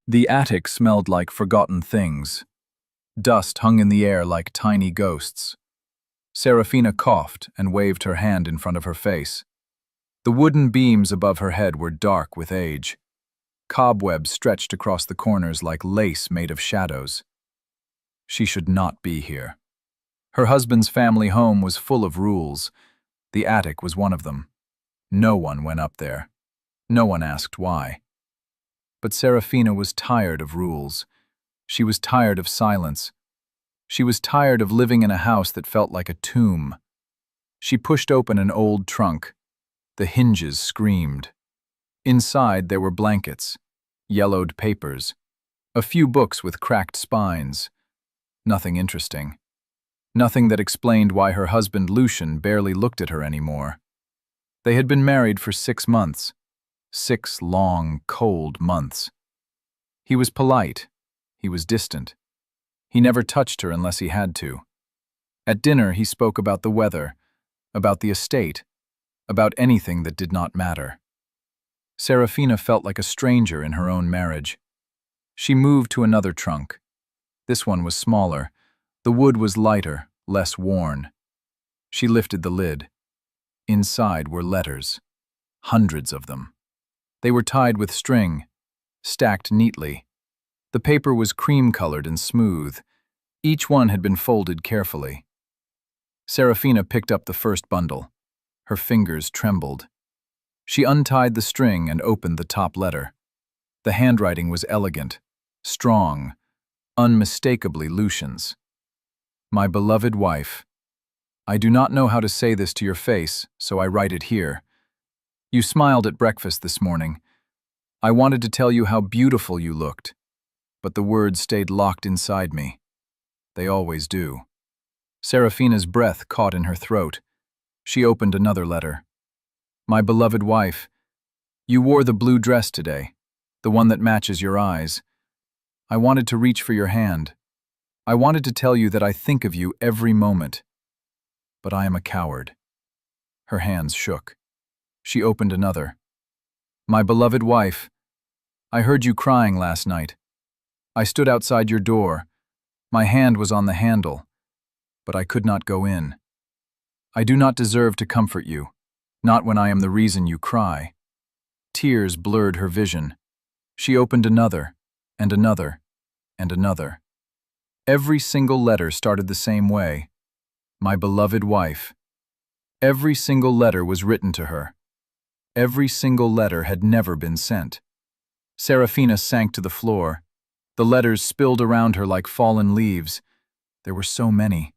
The attic smelled like forgotten things. Dust hung in the air like tiny ghosts. Serafina coughed and waved her hand in front of her face. The wooden beams above her head were dark with age. Cobwebs stretched across the corners like lace made of shadows. She should not be here. Her husband's family home was full of rules. The attic was one of them. No one went up there. No one asked why. But Serafina was tired of rules. She was tired of silence. She was tired of living in a house that felt like a tomb. She pushed open an old trunk. The hinges screamed. Inside there were blankets, yellowed papers, a few books with cracked spines. Nothing interesting. Nothing that explained why her husband Lucian barely looked at her anymore. They had been married for 6 months. 6 long, cold months. He was polite. He was distant. He never touched her unless he had to. At dinner he spoke about the weather, about the estate, about anything that did not matter. Serafina felt like a stranger in her own marriage. She moved to another trunk. This one was smaller. The wood was lighter, less worn. She lifted the lid. Inside were letters. Hundreds of them. They were tied with string, stacked neatly. The paper was cream-colored and smooth. Each one had been folded carefully. Serafina picked up the first bundle. Her fingers trembled. She untied the string and opened the top letter. The handwriting was elegant, strong, unmistakably Lucian's. My beloved wife, I do not know how to say this to your face, so I write it here. You smiled at breakfast this morning. I wanted to tell you how beautiful you looked, but the words stayed locked inside me. They always do. Serafina's breath caught in her throat. She opened another letter. My beloved wife, you wore the blue dress today, the one that matches your eyes. I wanted to reach for your hand. I wanted to tell you that I think of you every moment. But I am a coward. Her hands shook. She opened another. My beloved wife, I heard you crying last night. I stood outside your door. My hand was on the handle, but I could not go in. I do not deserve to comfort you, not when I am the reason you cry. Tears blurred her vision. She opened another, and another, and another. Every single letter started the same way. My beloved wife. Every single letter was written to her. Every single letter had never been sent. Serafina sank to the floor. The letters spilled around her like fallen leaves. There were so many.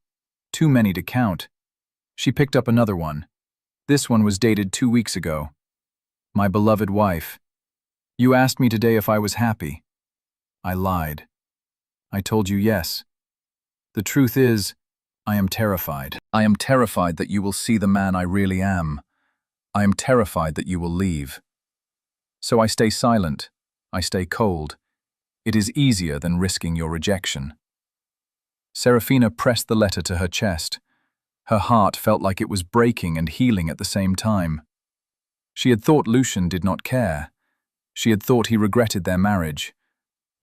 Too many to count. She picked up another one. This one was dated 2 weeks ago. My beloved wife. You asked me today if I was happy. I lied. I told you yes. The truth is, I am terrified. I am terrified that you will see the man I really am. I am terrified that you will leave. So I stay silent. I stay cold. It is easier than risking your rejection. Serafina pressed the letter to her chest. Her heart felt like it was breaking and healing at the same time. She had thought Lucian did not care. She had thought he regretted their marriage.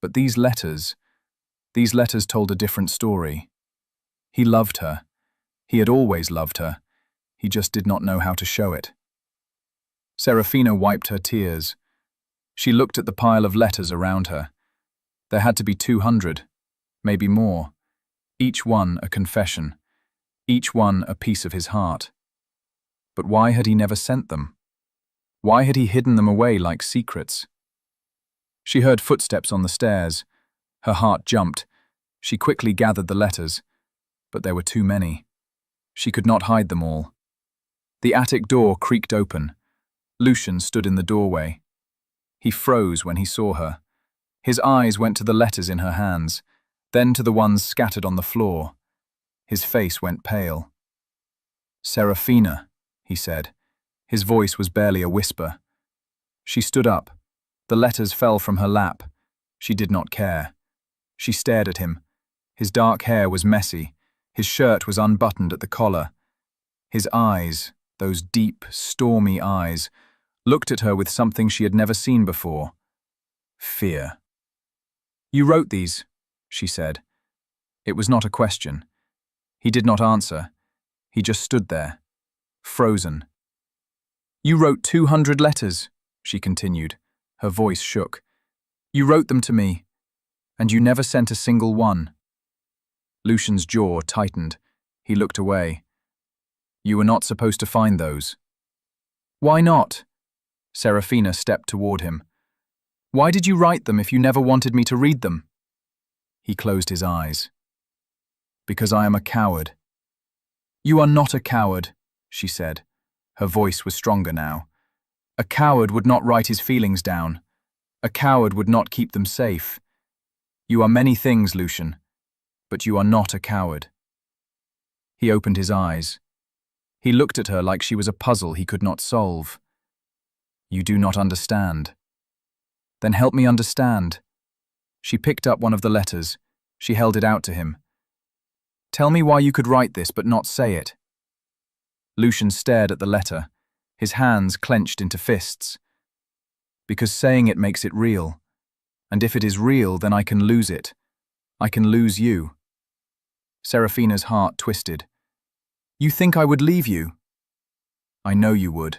But these letters told a different story. He loved her. He had always loved her. He just did not know how to show it. Serafina wiped her tears. She looked at the pile of letters around her. There had to be 200, maybe more. Each one a confession. Each one a piece of his heart. But why had he never sent them? Why had he hidden them away like secrets? She heard footsteps on the stairs. Her heart jumped. She quickly gathered the letters, but there were too many. She could not hide them all. The attic door creaked open. Lucian stood in the doorway. He froze when he saw her. His eyes went to the letters in her hands, then to the ones scattered on the floor. His face went pale. Serafina, he said. His voice was barely a whisper. She stood up. The letters fell from her lap. She did not care. She stared at him. His dark hair was messy. His shirt was unbuttoned at the collar. His eyes, those deep, stormy eyes, looked at her with something she had never seen before. Fear. You wrote these, she said. It was not a question. He did not answer. He just stood there, frozen. You wrote 200 letters, she continued. Her voice shook. You wrote them to me, and you never sent a single one. Lucian's jaw tightened. He looked away. You were not supposed to find those. Why not? Serafina stepped toward him. Why did you write them if you never wanted me to read them? He closed his eyes. Because I am a coward. You are not a coward, she said. Her voice was stronger now. A coward would not write his feelings down. A coward would not keep them safe. You are many things, Lucian, but you are not a coward. He opened his eyes. He looked at her like she was a puzzle he could not solve. You do not understand. Then help me understand. She picked up one of the letters. She held it out to him. Tell me why you could write this but not say it. Lucian stared at the letter, his hands clenched into fists. Because saying it makes it real. And if it is real, then I can lose it. I can lose you. Serafina's heart twisted. You think I would leave you? I know you would.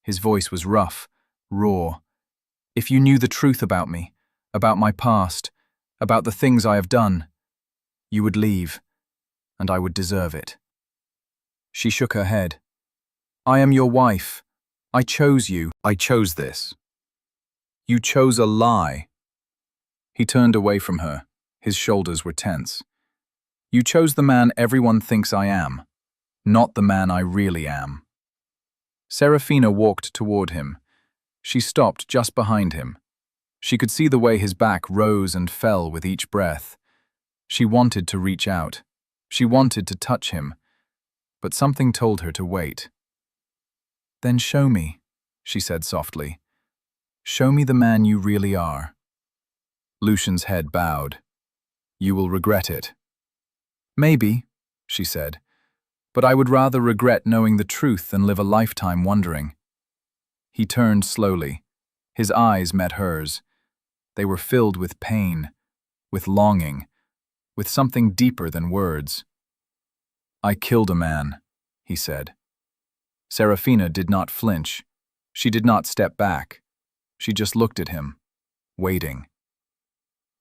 His voice was rough, raw. If you knew the truth about me, about my past, about the things I have done, you would leave, and I would deserve it. She shook her head. I am your wife. I chose you. I chose this. You chose a lie. He turned away from her. His shoulders were tense. You chose the man everyone thinks I am, not the man I really am. Serafina walked toward him. She stopped just behind him. She could see the way his back rose and fell with each breath. She wanted to reach out. She wanted to touch him. But something told her to wait. Then show me, she said softly. Show me the man you really are. Lucian's head bowed. You will regret it. Maybe, she said, but I would rather regret knowing the truth than live a lifetime wondering. He turned slowly. His eyes met hers. They were filled with pain, with longing, with something deeper than words. I killed a man, he said. Serafina did not flinch. She did not step back. She just looked at him, waiting.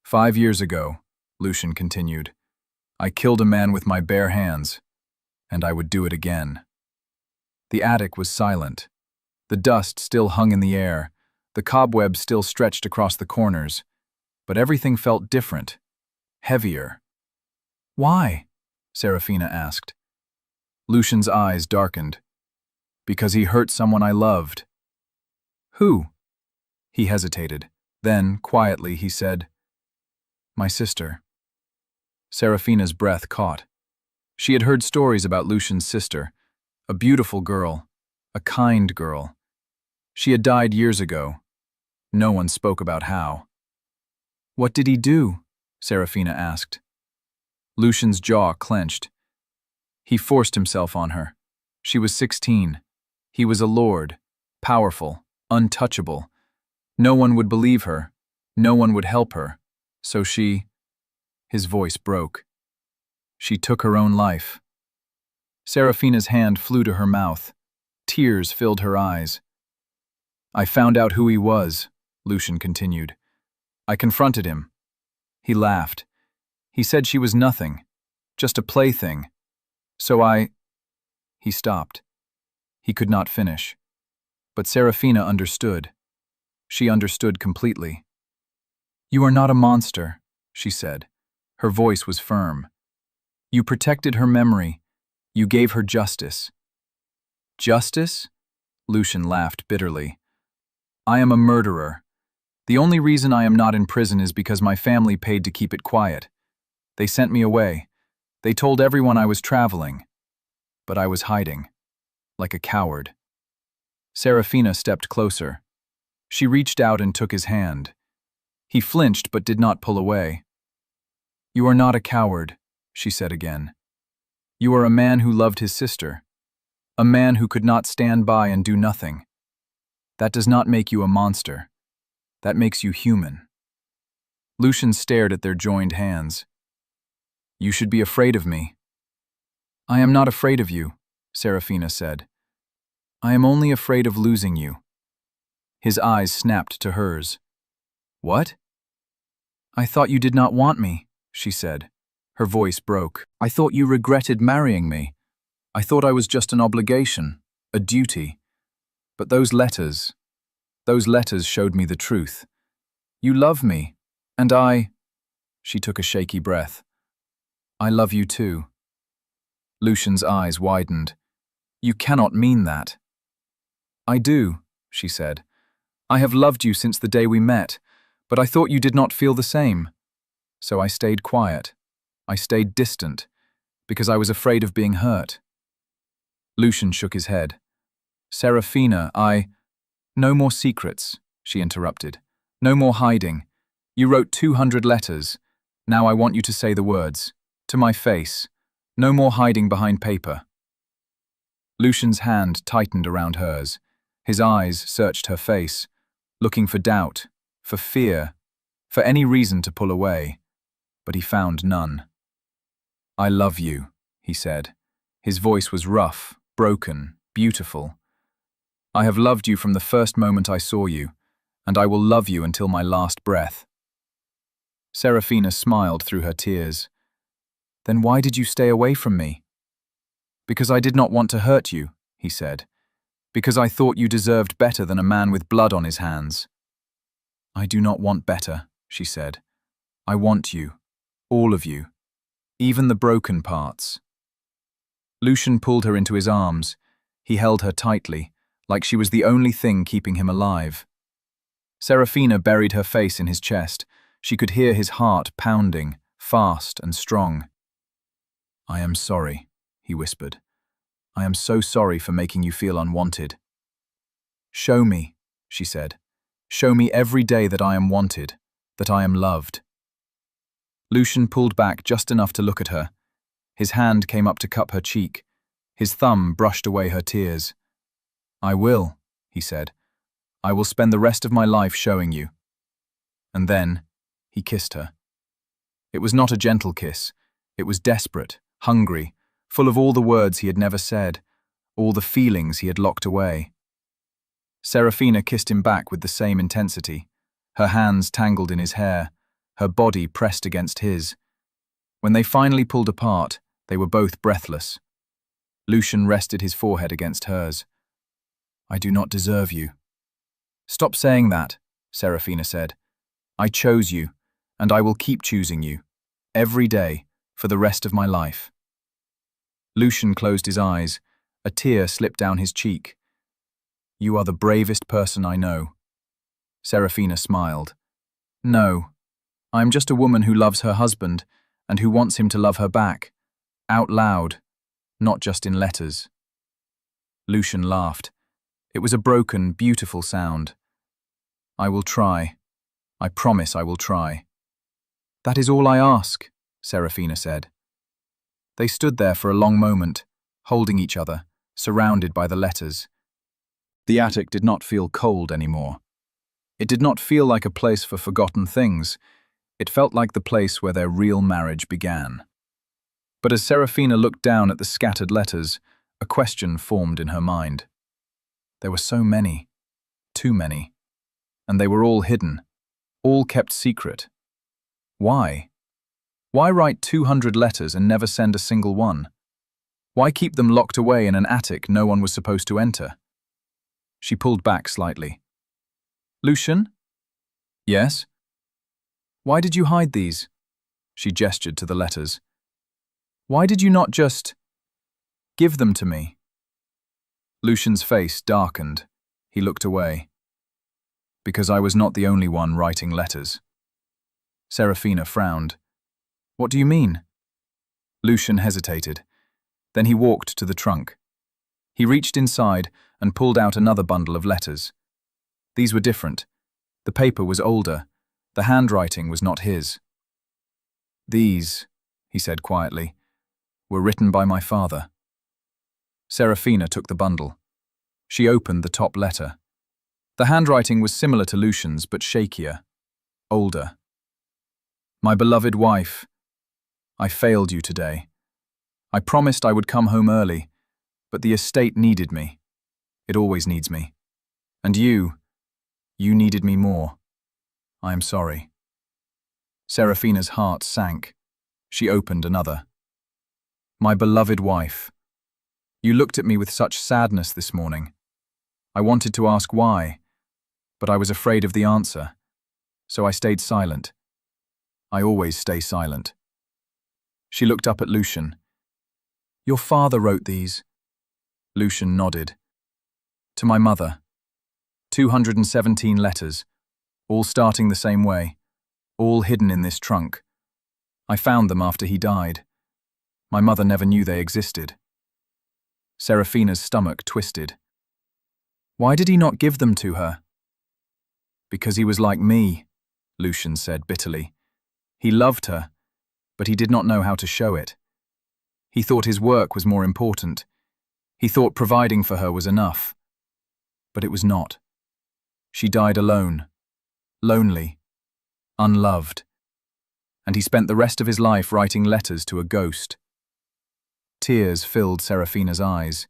5 years ago, Lucian continued, I killed a man with my bare hands, and I would do it again. The attic was silent. The dust still hung in the air, the cobwebs still stretched across the corners, but everything felt different, heavier. Why? Serafina asked. Lucian's eyes darkened. Because he hurt someone I loved. Who? He hesitated. Then, quietly, he said, My sister. Serafina's breath caught. She had heard stories about Lucian's sister, a beautiful girl, a kind girl. She had died years ago. No one spoke about how. What did he do? Serafina asked. Lucian's jaw clenched. He forced himself on her. She was 16. He was a lord, powerful, untouchable. No one would believe her. No one would help her. So she... His voice broke. She took her own life. Serafina's hand flew to her mouth. Tears filled her eyes. I found out who he was, Lucian continued. I confronted him. He laughed. He said she was nothing, just a plaything. So I... He stopped. He could not finish. But Serafina understood. She understood completely. You are not a monster, she said. Her voice was firm. You protected her memory. You gave her justice. Justice? Lucian laughed bitterly. I am a murderer. The only reason I am not in prison is because my family paid to keep it quiet. They sent me away. They told everyone I was traveling. But I was hiding, like a coward. Serafina stepped closer. She reached out and took his hand. He flinched but did not pull away. You are not a coward, she said again. You are a man who loved his sister. A man who could not stand by and do nothing. That does not make you a monster. That makes you human. Lucian stared at their joined hands. You should be afraid of me. I am not afraid of you, Serafina said. I am only afraid of losing you. His eyes snapped to hers. What? I thought you did not want me, she said. Her voice broke. I thought you regretted marrying me. I thought I was just an obligation, a duty. But those letters showed me the truth. You love me, and I... She took a shaky breath. I love you too. Lucian's eyes widened. You cannot mean that. I do, she said. I have loved you since the day we met, but I thought you did not feel the same. So I stayed quiet. I stayed distant, because I was afraid of being hurt. Lucian shook his head. Serafina, No more secrets, she interrupted. No more hiding. You wrote 200 letters. Now I want you to say the words. To my face. No more hiding behind paper. Lucian's hand tightened around hers. His eyes searched her face, looking for doubt, for fear, for any reason to pull away. But he found none. I love you, he said. His voice was rough, broken, beautiful. I have loved you from the first moment I saw you, and I will love you until my last breath. Serafina smiled through her tears. Then why did you stay away from me? Because I did not want to hurt you, he said. Because I thought you deserved better than a man with blood on his hands. I do not want better, she said. I want you, all of you, even the broken parts. Lucian pulled her into his arms. He held her tightly, like she was the only thing keeping him alive. Serafina buried her face in his chest. She could hear his heart pounding, fast and strong. I am sorry, he whispered. I am so sorry for making you feel unwanted. Show me, she said. Show me every day that I am wanted, that I am loved. Lucian pulled back just enough to look at her. His hand came up to cup her cheek. His thumb brushed away her tears. I will, he said. I will spend the rest of my life showing you. And then he kissed her. It was not a gentle kiss. It was desperate, hungry, full of all the words he had never said, all the feelings he had locked away. Serafina kissed him back with the same intensity, her hands tangled in his hair, her body pressed against his. When they finally pulled apart, they were both breathless. Lucian rested his forehead against hers. I do not deserve you. Stop saying that, Serafina said. I chose you, and I will keep choosing you, every day, for the rest of my life. Lucian closed his eyes. A tear slipped down his cheek. You are the bravest person I know. Serafina smiled. No, I am just a woman who loves her husband and who wants him to love her back, out loud, not just in letters. Lucian laughed. It was a broken, beautiful sound. I will try. I promise I will try. That is all I ask, Serafina said. They stood there for a long moment, holding each other, surrounded by the letters. The attic did not feel cold anymore. It did not feel like a place for forgotten things. It felt like the place where their real marriage began. But as Serafina looked down at the scattered letters, a question formed in her mind. There were so many, too many, and they were all hidden, all kept secret. Why? Why write 200 letters and never send a single one? Why keep them locked away in an attic no one was supposed to enter? She pulled back slightly. Lucian? Yes? Why did you hide these? She gestured to the letters. Why did you not just give them to me? Lucian's face darkened. He looked away. Because I was not the only one writing letters. Serafina frowned. What do you mean? Lucian hesitated. Then he walked to the trunk. He reached inside and pulled out another bundle of letters. These were different. The paper was older. The handwriting was not his. These, he said quietly, were written by my father. Serafina took the bundle. She opened the top letter. The handwriting was similar to Lucian's, but shakier, older. My beloved wife, I failed you today. I promised I would come home early, but the estate needed me. It always needs me. And you needed me more. I am sorry. Serafina's heart sank. She opened another. My beloved wife, you looked at me with such sadness this morning. I wanted to ask why, but I was afraid of the answer, so I stayed silent. I always stay silent. She looked up at Lucian. Your father wrote these. Lucian nodded. To my mother. 217 letters, all starting the same way, all hidden in this trunk. I found them after he died. My mother never knew they existed. Serafina's stomach twisted. Why did he not give them to her? Because he was like me, Lucian said bitterly. He loved her, but he did not know how to show it. He thought his work was more important. He thought providing for her was enough. But it was not. She died alone, lonely, unloved, and he spent the rest of his life writing letters to a ghost. Tears filled Serafina's eyes.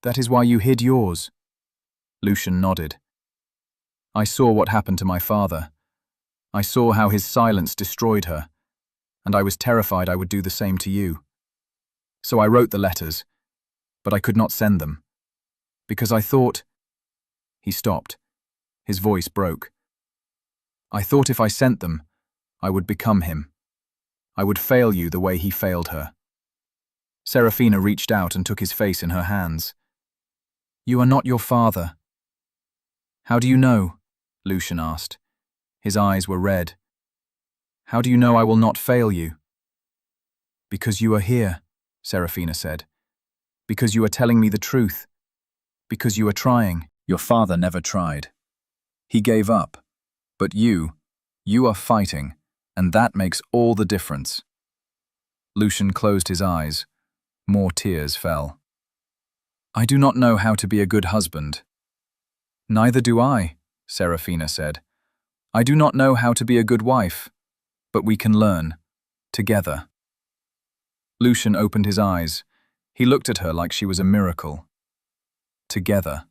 That is why you hid yours. Lucian nodded. I saw what happened to my father. I saw how his silence destroyed her, and I was terrified I would do the same to you. So I wrote the letters, but I could not send them, because I thought... He stopped. His voice broke. I thought if I sent them, I would become him. I would fail you the way he failed her. Serafina reached out and took his face in her hands. You are not your father. How do you know? Lucian asked. His eyes were red. How do you know I will not fail you? Because you are here, Serafina said. Because you are telling me the truth. Because you are trying. Your father never tried. He gave up. But you are fighting, and that makes all the difference. Lucian closed his eyes. More tears fell. I do not know how to be a good husband. Neither do I, Serafina said. I do not know how to be a good wife, but we can learn, together. Lucian opened his eyes. He looked at her like she was a miracle. Together.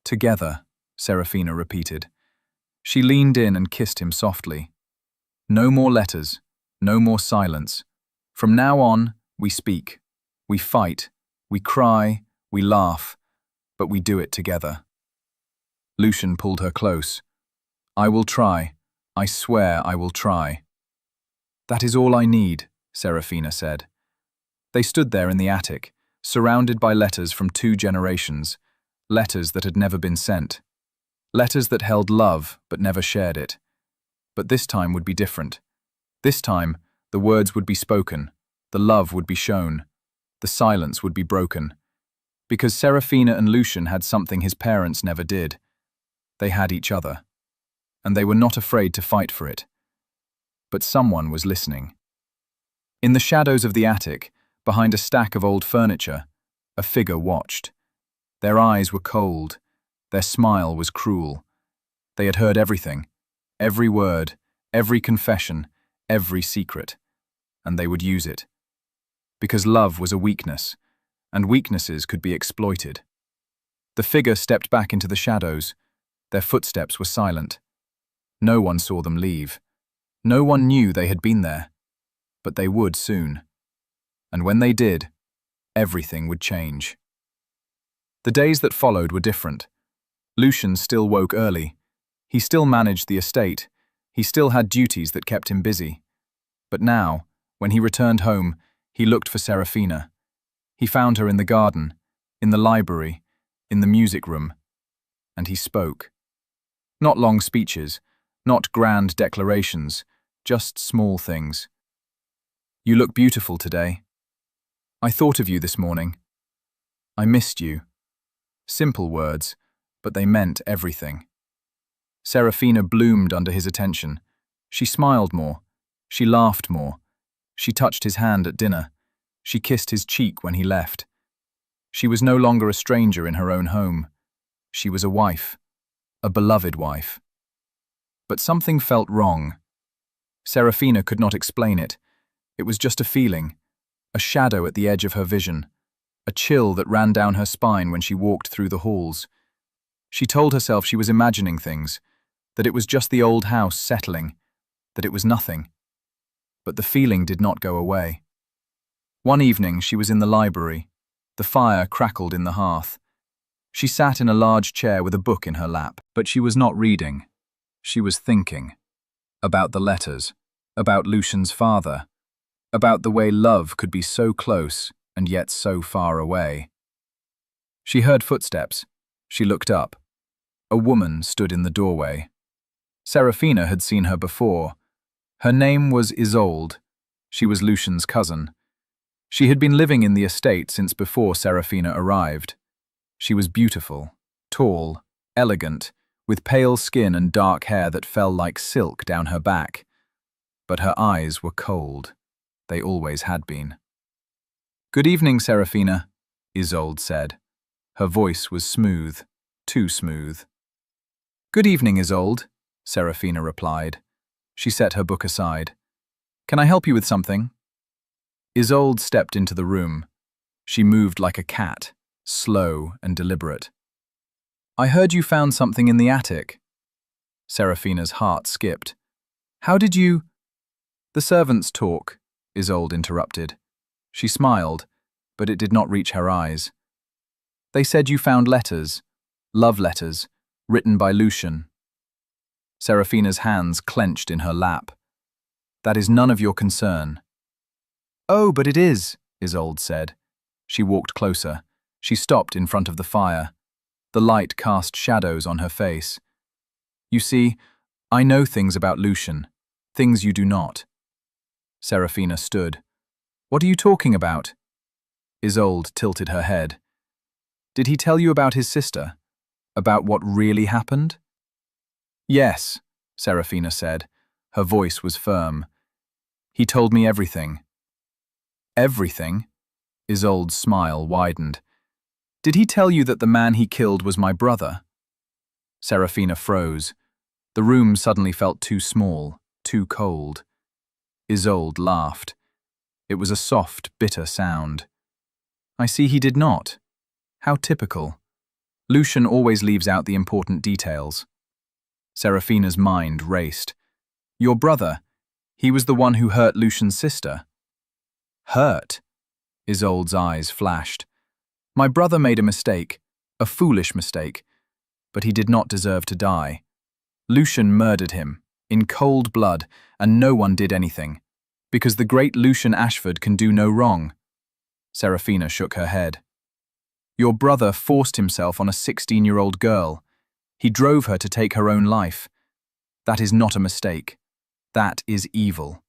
Together, Serafina repeated. She leaned in and kissed him softly. No more letters, no more silence. From now on, we speak. We fight, we cry, we laugh, but we do it together. Lucian pulled her close. I will try. I swear I will try. That is all I need, Serafina said. They stood there in the attic, surrounded by letters from 2 generations, letters that had never been sent. Letters that held love but never shared it. But this time would be different. This time, the words would be spoken, the love would be shown, the silence would be broken. Because Serafina and Lucian had something his parents never did. They had each other, and they were not afraid to fight for it. But someone was listening. In the shadows of the attic, behind a stack of old furniture, a figure watched. Their eyes were cold. Their smile was cruel. They had heard everything, every word, every confession, every secret, and they would use it. Because love was a weakness, and weaknesses could be exploited. The figure stepped back into the shadows. Their footsteps were silent. No one saw them leave. No one knew they had been there. But they would soon. And when they did, everything would change. The days that followed were different. Lucian still woke early. He still managed the estate. He still had duties that kept him busy. But now, when he returned home, he looked for Serafina. He found her in the garden, in the library, in the music room, and he spoke. Not long speeches, not grand declarations, just small things. You look beautiful today. I thought of you this morning. I missed you. Simple words, but they meant everything. Serafina bloomed under his attention. She smiled more. She laughed more. She touched his hand at dinner. She kissed his cheek when he left. She was no longer a stranger in her own home. She was a wife, a beloved wife. But something felt wrong. Serafina could not explain it. It was just a feeling, a shadow at the edge of her vision, a chill that ran down her spine when she walked through the halls. She told herself she was imagining things, that it was just the old house settling, that it was nothing. But the feeling did not go away. One evening she was in the library. The fire crackled in the hearth. She sat in a large chair with a book in her lap, but she was not reading. She was thinking. About the letters, about Lucian's father, about the way love could be so close and yet so far away. She heard footsteps. She looked up. A woman stood in the doorway. Serafina had seen her before. Her name was Isolde. She was Lucian's cousin. She had been living in the estate since before Serafina arrived. She was beautiful, tall, elegant, with pale skin and dark hair that fell like silk down her back. But her eyes were cold. They always had been. "Good evening, Serafina," Isolde said. Her voice was smooth, too smooth. "Good evening, Isolde," Serafina replied. She set her book aside. "Can I help you with something?" Isolde stepped into the room. She moved like a cat, slow and deliberate. "I heard you found something in the attic." Serafina's heart skipped. "How did you—" "The servants talk," Isolde interrupted. She smiled, but it did not reach her eyes. "They said you found letters, love letters, written by Lucian." Serafina's hands clenched in her lap. "That is none of your concern." "Oh, but it is," Isolde said. She walked closer. She stopped in front of the fire. The light cast shadows on her face. "You see, I know things about Lucian, things you do not." Serafina stood. "What are you talking about?" Isolde tilted her head. "Did he tell you about his sister? About what really happened?" "Yes," Serafina said. Her voice was firm. "He told me everything." "Everything?" Isolde's smile widened. "Did he tell you that the man he killed was my brother?" Serafina froze. The room suddenly felt too small, too cold. Isolde laughed. It was a soft, bitter sound. "I see he did not. How typical. Lucian always leaves out the important details." Serafina's mind raced. "Your brother, he was the one who hurt Lucian's sister." "Hurt?" Isolde's eyes flashed. "My brother made a mistake, a foolish mistake, but he did not deserve to die. Lucian murdered him, in cold blood, and no one did anything, because the great Lucian Ashford can do no wrong." Serafina shook her head. "Your brother forced himself on a 16-year-old girl. He drove her to take her own life. That is not a mistake. That is evil."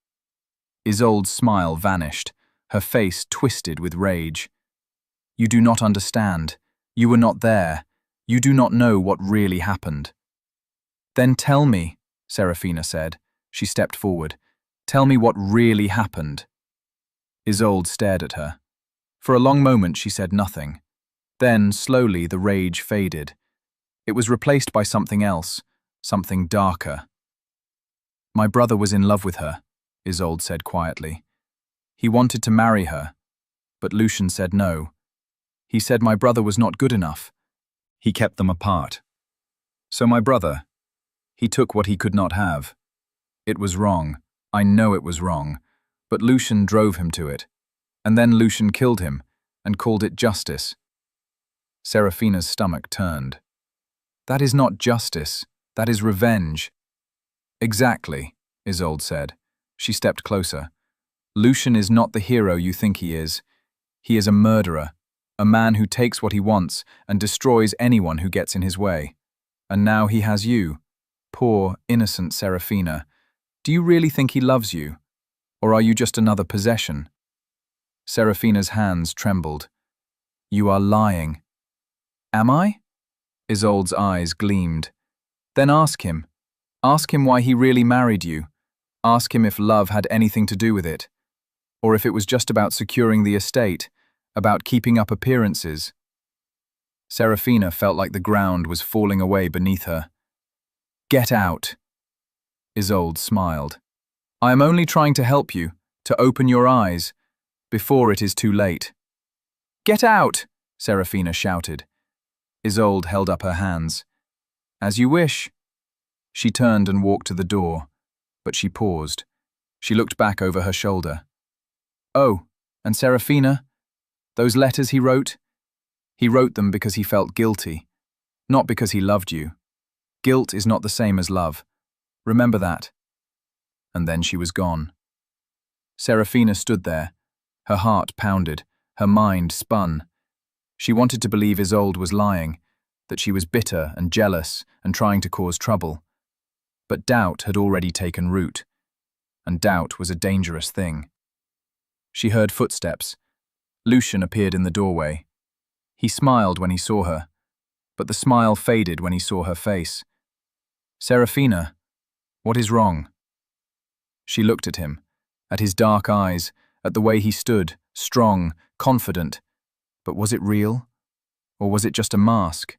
Isolde's smile vanished, her face twisted with rage. "You do not understand. You were not there. You do not know what really happened." "Then tell me," Serafina said. She stepped forward. "Tell me what really happened." Isolde stared at her. For a long moment she said nothing. Then, slowly, the rage faded. It was replaced by something else, something darker. "My brother was in love with her," Isolde said quietly. "He wanted to marry her, but Lucian said no. He said my brother was not good enough. He kept them apart. So my brother, he took what he could not have. It was wrong. I know it was wrong. But Lucian drove him to it. And then Lucian killed him and called it justice." Serafina's stomach turned. "That is not justice. That is revenge." "Exactly," Isolde said. She stepped closer. "Lucian is not the hero you think he is. He is a murderer, a man who takes what he wants and destroys anyone who gets in his way. And now he has you. Poor, innocent Serafina. Do you really think he loves you? Or are you just another possession?" Serafina's hands trembled. "You are lying." "Am I?" Isolde's eyes gleamed. "Then ask him. Ask him why he really married you. Ask him if love had anything to do with it. Or if it was just about securing the estate, about keeping up appearances." Serafina felt like the ground was falling away beneath her. "Get out." Isolde smiled. I am only trying to help you, to open your eyes, before it is too late. Get out! Serafina shouted. Isolde held up her hands. As you wish. She turned and walked to the door, but she paused. She looked back over her shoulder. Oh, and Serafina? Those letters he wrote? He wrote them because he felt guilty, not because he loved you. Guilt is not the same as love. Remember that. And then she was gone. Serafina stood there. Her heart pounded, her mind spun. She wanted to believe Isolde was lying, that she was bitter and jealous and trying to cause trouble. But doubt had already taken root, and doubt was a dangerous thing. She heard footsteps. Lucien appeared in the doorway. He smiled when he saw her, but the smile faded when he saw her face. Serafina, what is wrong? She looked at him, at his dark eyes, at the way he stood, strong, confident. But was it real? Or was it just a mask?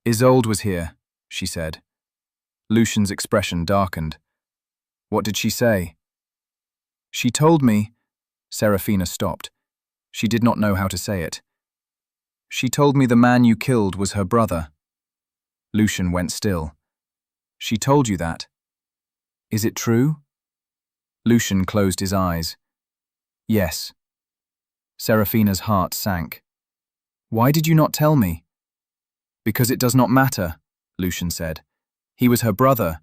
Isolde was here, she said. Lucien's expression darkened. What did she say? She told me. Serafina stopped. She did not know how to say it. She told me the man you killed was her brother. Lucien went still. She told you that. Is it true? Lucien closed his eyes. Yes. Serafina's heart sank. Why did you not tell me? Because it does not matter, Lucien said. He was her brother,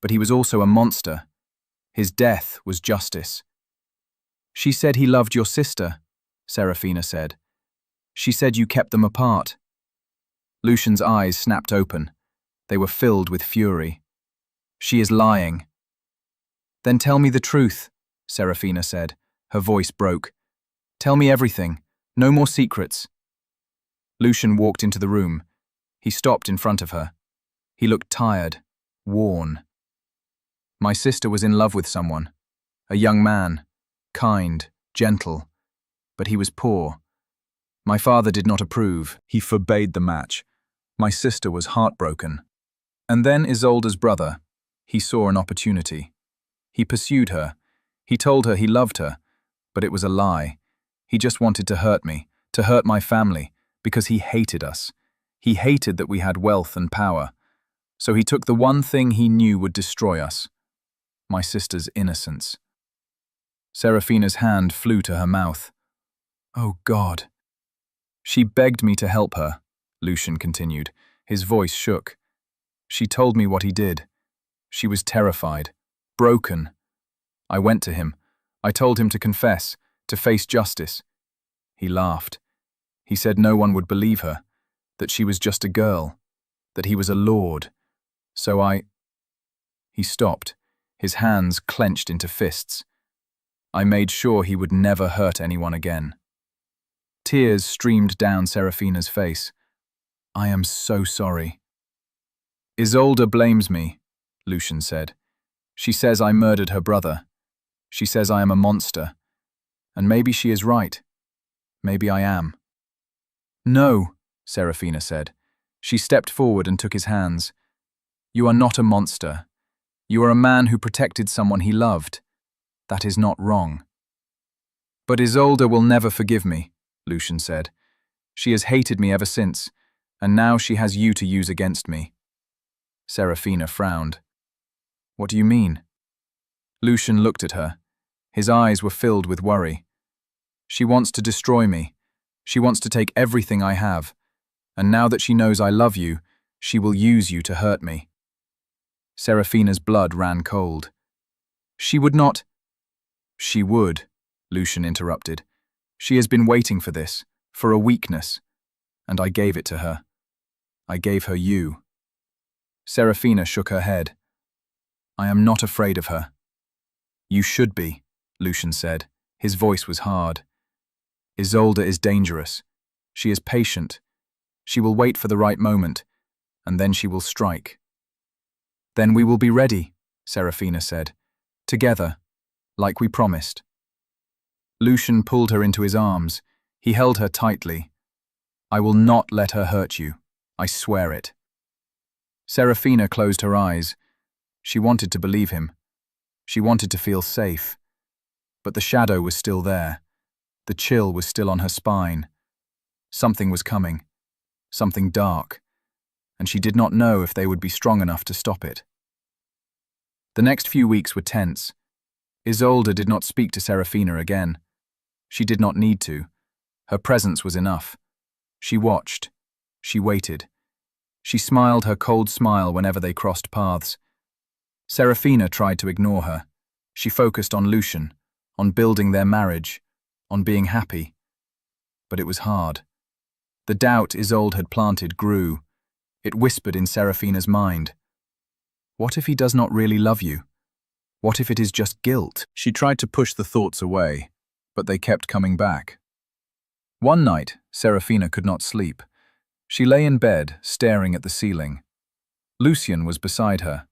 but he was also a monster. His death was justice. She said he loved your sister, Serafina said. She said you kept them apart. Lucien's eyes snapped open. They were filled with fury. She is lying. Then tell me the truth, Serafina said. Her voice broke. Tell me everything. No more secrets. Lucien walked into the room. He stopped in front of her. He looked tired, worn. My sister was in love with someone. A young man. Kind, gentle. But he was poor. My father did not approve. He forbade the match. My sister was heartbroken. And then Isolde's brother. He saw an opportunity. He pursued her. He told her he loved her. But it was a lie. He just wanted to hurt me, to hurt my family, because he hated us. He hated that we had wealth and power. So he took the one thing he knew would destroy us. My sister's innocence. Serafina's hand flew to her mouth. Oh God. She begged me to help her, Lucien continued. His voice shook. She told me what he did. She was terrified, broken. I went to him. I told him to confess, to face justice. He laughed. He said no one would believe her, that she was just a girl, that he was a lord. So He stopped, his hands clenched into fists. I made sure he would never hurt anyone again. Tears streamed down Serafina's face. I am so sorry. Isolde blames me, Lucien said. She says I murdered her brother. She says I am a monster. And maybe she is right. Maybe I am. No, Serafina said. She stepped forward and took his hands. You are not a monster. You are a man who protected someone he loved. That is not wrong. But Isolde will never forgive me, Lucien said. She has hated me ever since, and now she has you to use against me. Serafina frowned. What do you mean? Lucien looked at her. His eyes were filled with worry. She wants to destroy me. She wants to take everything I have. And now that she knows I love you, she will use you to hurt me. Serafina's blood ran cold. She would not. She would, Lucien interrupted. She has been waiting for this, for a weakness, and I gave it to her. I gave her you. Serafina shook her head. I am not afraid of her. You should be, Lucien said. His voice was hard. Isolde is dangerous. She is patient. She will wait for the right moment, and then she will strike. Then we will be ready, Serafina said. Together, like we promised. Lucien pulled her into his arms. He held her tightly. I will not let her hurt you. I swear it. Serafina closed her eyes. She wanted to believe him. She wanted to feel safe. But the shadow was still there. The chill was still on her spine. Something was coming. Something dark. And she did not know if they would be strong enough to stop it. The next few weeks were tense. Isolde did not speak to Serafina again. She did not need to. Her presence was enough. She watched. She waited. She smiled her cold smile whenever they crossed paths. Serafina tried to ignore her. She focused on Lucian, on building their marriage, on being happy. But it was hard. The doubt Isolde had planted grew. It whispered in Serafina's mind. What if he does not really love you? What if it is just guilt? She tried to push the thoughts away, but they kept coming back. One night, Serafina could not sleep. She lay in bed, staring at the ceiling. Lucian was beside her.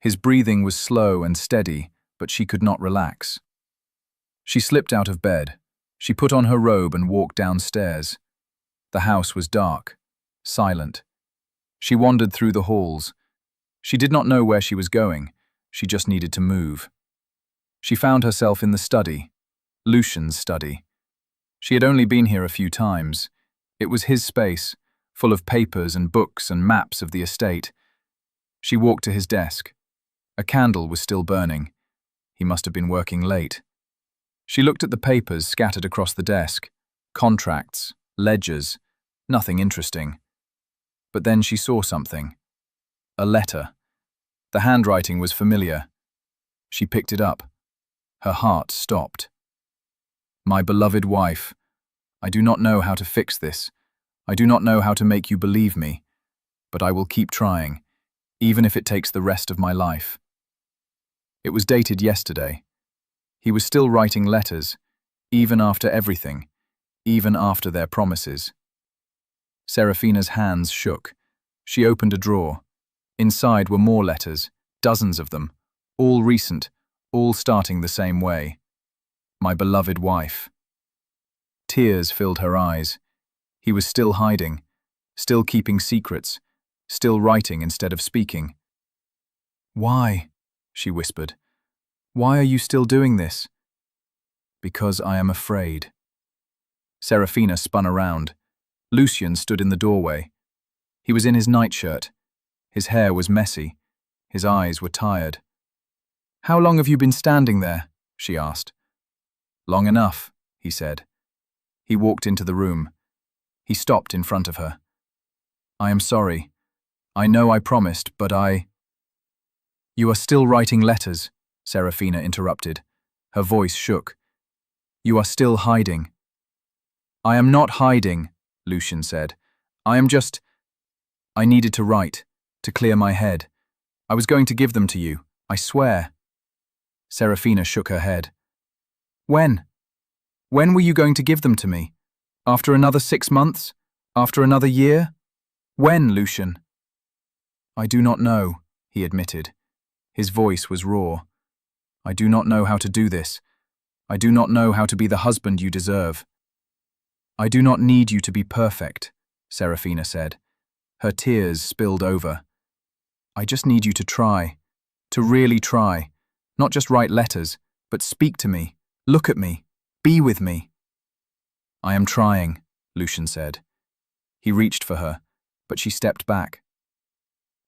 His breathing was slow and steady, but she could not relax. She slipped out of bed. She put on her robe and walked downstairs. The house was dark, silent. She wandered through the halls. She did not know where she was going. She just needed to move. She found herself in the study, Lucian's study. She had only been here a few times. It was his space, full of papers and books and maps of the estate. She walked to his desk. A candle was still burning. He must have been working late. She looked at the papers scattered across the desk. Contracts, ledgers, nothing interesting. But then she saw something. A letter. The handwriting was familiar. She picked it up. Her heart stopped. My beloved wife, I do not know how to fix this. I do not know how to make you believe me, but I will keep trying, even if it takes the rest of my life. It was dated yesterday. He was still writing letters, even after everything, even after their promises. Serafina's hands shook. She opened a drawer. Inside were more letters, dozens of them, all recent, all starting the same way. My beloved wife. Tears filled her eyes. He was still hiding, still keeping secrets, still writing instead of speaking. Why? She whispered. Why are you still doing this? Because I am afraid. Serafina spun around. Lucian stood in the doorway. He was in his nightshirt. His hair was messy. His eyes were tired. How long have you been standing there? She asked. Long enough, he said. He walked into the room. He stopped in front of her. I am sorry. I know I promised, but You are still writing letters, Serafina interrupted. Her voice shook. You are still hiding. I am not hiding, Lucian said. I needed to write, to clear my head. I was going to give them to you, I swear. Serafina shook her head. When? When were you going to give them to me? After another 6 months? After another year? When, Lucian? I do not know, he admitted. His voice was raw. I do not know how to do this. I do not know how to be the husband you deserve. I do not need you to be perfect, Serafina said. Her tears spilled over. I just need you to try. To really try. Not just write letters, but speak to me. Look at me. Be with me. I am trying, Lucian said. He reached for her, but she stepped back.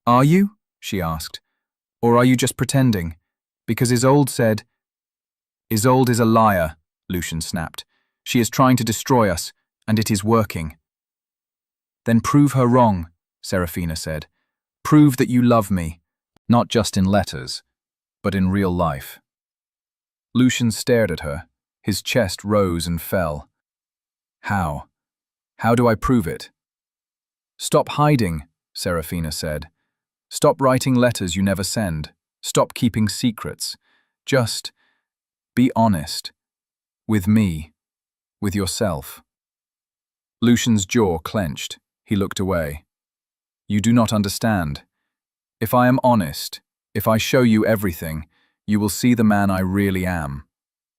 Are you? She asked. Or are you just pretending? Because Isolde said... Isolde is a liar, Lucian snapped. She is trying to destroy us, and it is working. Then prove her wrong, Serafina said. Prove that you love me, not just in letters, but in real life. Lucian stared at her. His chest rose and fell. How? How do I prove it? Stop hiding, Serafina said. Stop writing letters you never send. Stop keeping secrets. Just be honest. With me. With yourself. Lucian's jaw clenched. He looked away. You do not understand. If I am honest, if I show you everything, you will see the man I really am,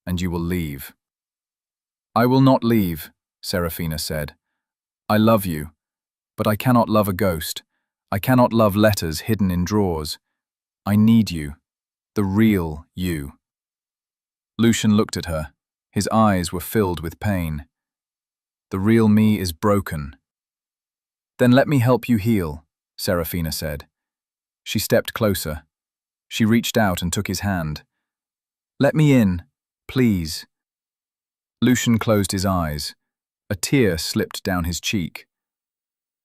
and you will leave. I will not leave, Serafina said. I love you, but I cannot love a ghost. I cannot love letters hidden in drawers. I need you. The real you. Lucian looked at her. His eyes were filled with pain. The real me is broken. Then let me help you heal, Serafina said. She stepped closer. She reached out and took his hand. Let me in, please. Lucian closed his eyes. A tear slipped down his cheek.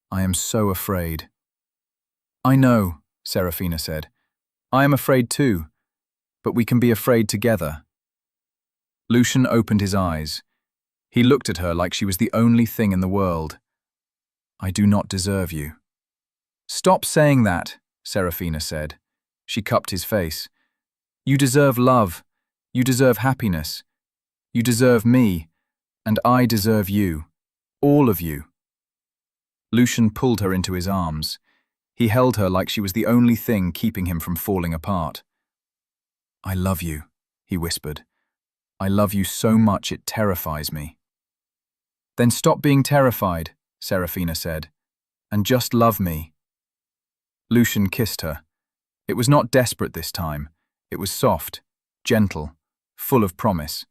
I am so afraid. I know, Serafina said. I am afraid too, but we can be afraid together. Lucian opened his eyes. He looked at her like she was the only thing in the world. I do not deserve you. Stop saying that, Serafina said. She cupped his face. You deserve love. You deserve happiness. You deserve me, and I deserve you. All of you. Lucian pulled her into his arms. He held her like she was the only thing keeping him from falling apart. I love you, he whispered. I love you so much it terrifies me. Then stop being terrified, Serafina said, and just love me. Lucian kissed her. It was not desperate this time. It was soft, gentle, full of promise.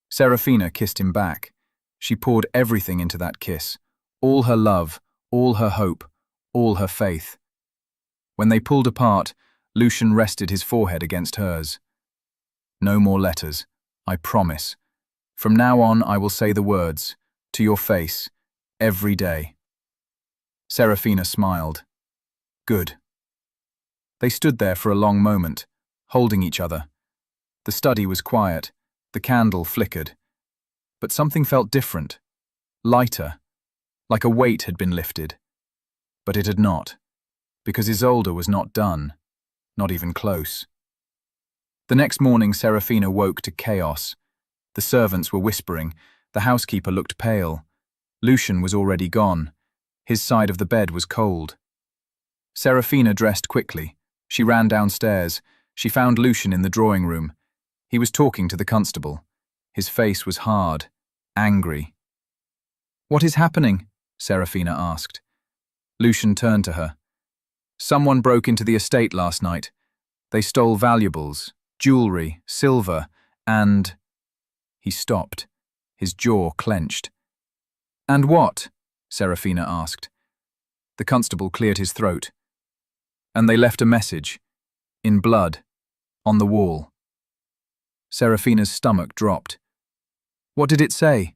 Serafina kissed him back. She poured everything into that kiss, all her love, all her hope, all her faith. When they pulled apart, Lucian rested his forehead against hers. No more letters, I promise. From now on I will say the words, to your face, every day. Serafina smiled. Good. They stood there for a long moment, holding each other. The study was quiet, the candle flickered. But something felt different, lighter, like a weight had been lifted. But it had not, because Isolde was not done, not even close. The next morning Serafina woke to chaos. The servants were whispering, the housekeeper looked pale. Lucian was already gone. His side of the bed was cold. Serafina dressed quickly. She ran downstairs. She found Lucian in the drawing room. He was talking to the constable. His face was hard, angry. What is happening? Serafina asked. Lucian turned to her. Someone broke into the estate last night. They stole valuables, jewelry, silver, and... He stopped. His jaw clenched. And what? Serafina asked. The constable cleared his throat. And they left a message, in blood, on the wall. Serafina's stomach dropped. What did it say?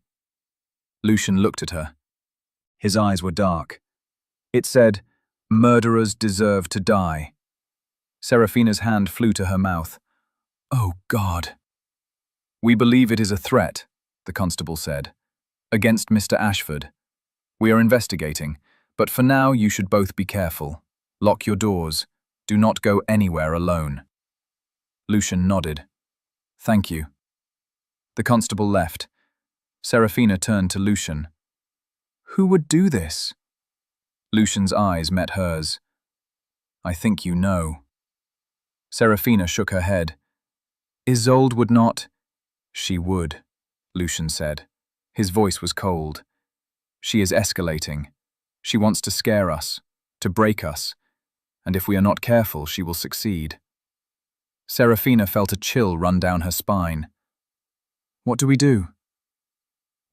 Lucian looked at her. His eyes were dark. It said, murderers deserve to die. Serafina's hand flew to her mouth. Oh, God. We believe it is a threat, the constable said, against Mr. Ashford. We are investigating, but for now you should both be careful. Lock your doors. Do not go anywhere alone. Lucian nodded. Thank you. The constable left. Serafina turned to Lucian. Who would do this? Lucian's eyes met hers. I think you know. Serafina shook her head. Isolde would not. She would, Lucian said. His voice was cold. She is escalating. She wants to scare us, to break us, and if we are not careful, she will succeed. Serafina felt a chill run down her spine. What do we do?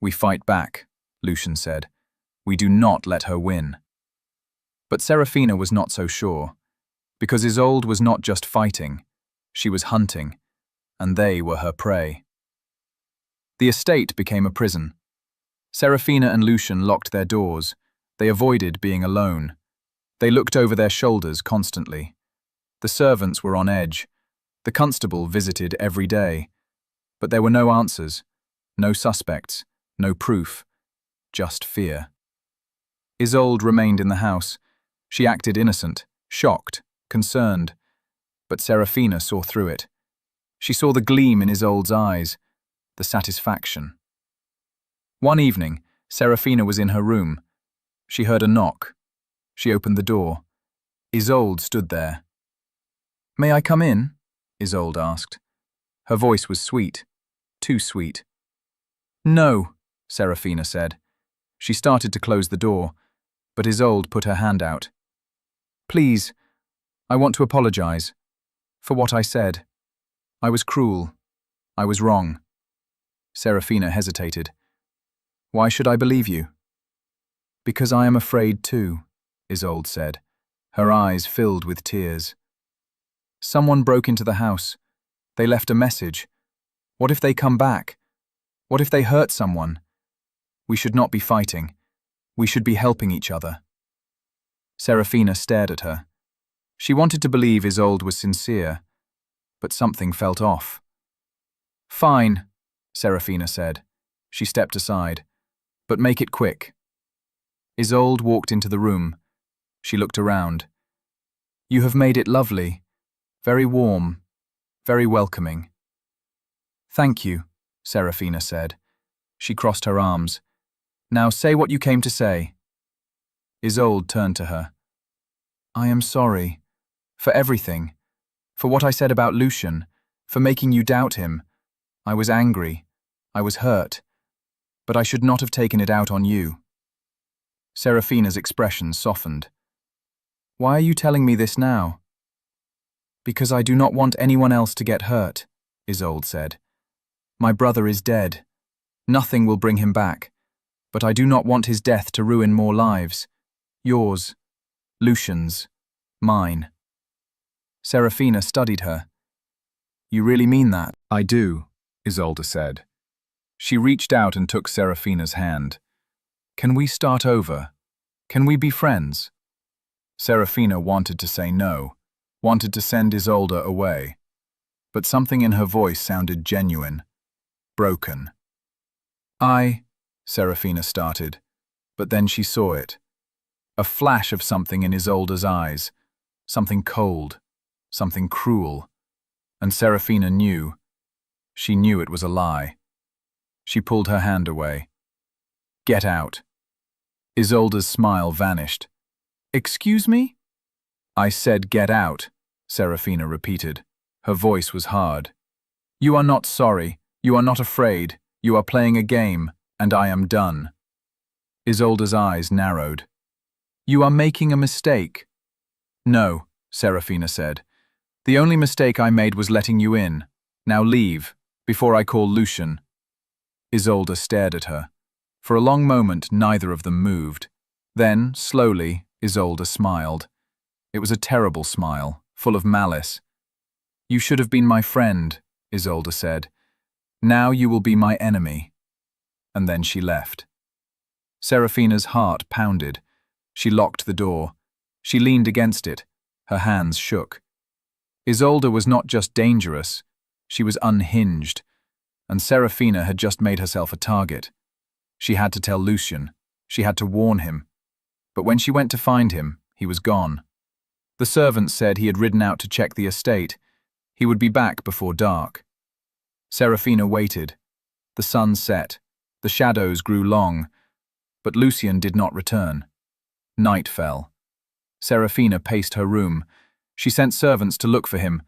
We fight back, Lucian said. We do not let her win. But Serafina was not so sure, because Isolde was not just fighting, she was hunting, and they were her prey. The estate became a prison. Serafina and Lucian locked their doors. They avoided being alone. They looked over their shoulders constantly. The servants were on edge. The constable visited every day. But there were no answers, no suspects, no proof, just fear. Isolde remained in the house. She acted innocent, shocked, concerned. But Serafina saw through it. She saw the gleam in Isolde's eyes, the satisfaction. One evening, Serafina was in her room. She heard a knock. She opened the door. Isolde stood there. May I come in? Isolde asked. Her voice was sweet, too sweet. No, Serafina said. She started to close the door, but Isolde put her hand out. Please, I want to apologize for what I said. I was cruel. I was wrong. Serafina hesitated. Why should I believe you? Because I am afraid too, Isolde said, her eyes filled with tears. Someone broke into the house. They left a message. What if they come back? What if they hurt someone? We should not be fighting. We should be helping each other. Serafina stared at her. She wanted to believe Isolde was sincere, but something felt off. Fine, Serafina said. She stepped aside. But make it quick. Isolde walked into the room. She looked around. You have made it lovely. Very warm. Very welcoming. Thank you, Serafina said. She crossed her arms. Now say what you came to say. Isolde turned to her. I am sorry. For everything. For what I said about Lucian. For making you doubt him. I was angry. I was hurt. But I should not have taken it out on you. Serafina's expression softened. Why are you telling me this now? Because I do not want anyone else to get hurt, Isolde said. My brother is dead. Nothing will bring him back. But I do not want his death to ruin more lives. Yours, Lucian's, mine. Serafina studied her. You really mean that? I do, Isolde said. She reached out and took Serafina's hand. Can we start over? Can we be friends? Serafina wanted to say no, wanted to send Isolde away. But something in her voice sounded genuine, broken. Serafina started, but then she saw it. A flash of something in Isolde's eyes, something cold, something cruel. And Serafina knew. She knew it was a lie. She pulled her hand away. Get out. Isolde's smile vanished. Excuse me? I said get out, Serafina repeated. Her voice was hard. You are not sorry. You are not afraid. You are playing a game, and I am done. Isolde's eyes narrowed. You are making a mistake. No, Serafina said. The only mistake I made was letting you in. Now leave, before I call Lucian. Isolde stared at her. For a long moment, neither of them moved. Then, slowly, Isolde smiled. It was a terrible smile, full of malice. You should have been my friend, Isolde said. Now you will be my enemy. And then she left. Serafina's heart pounded. She locked the door. She leaned against it. Her hands shook. Isolde was not just dangerous. She was unhinged. And Serafina had just made herself a target. She had to tell Lucian. She had to warn him. But when she went to find him, he was gone. The servants said he had ridden out to check the estate. He would be back before dark. Serafina waited. The sun set. The shadows grew long. But Lucian did not return. Night fell. Serafina paced her room. She sent servants to look for him,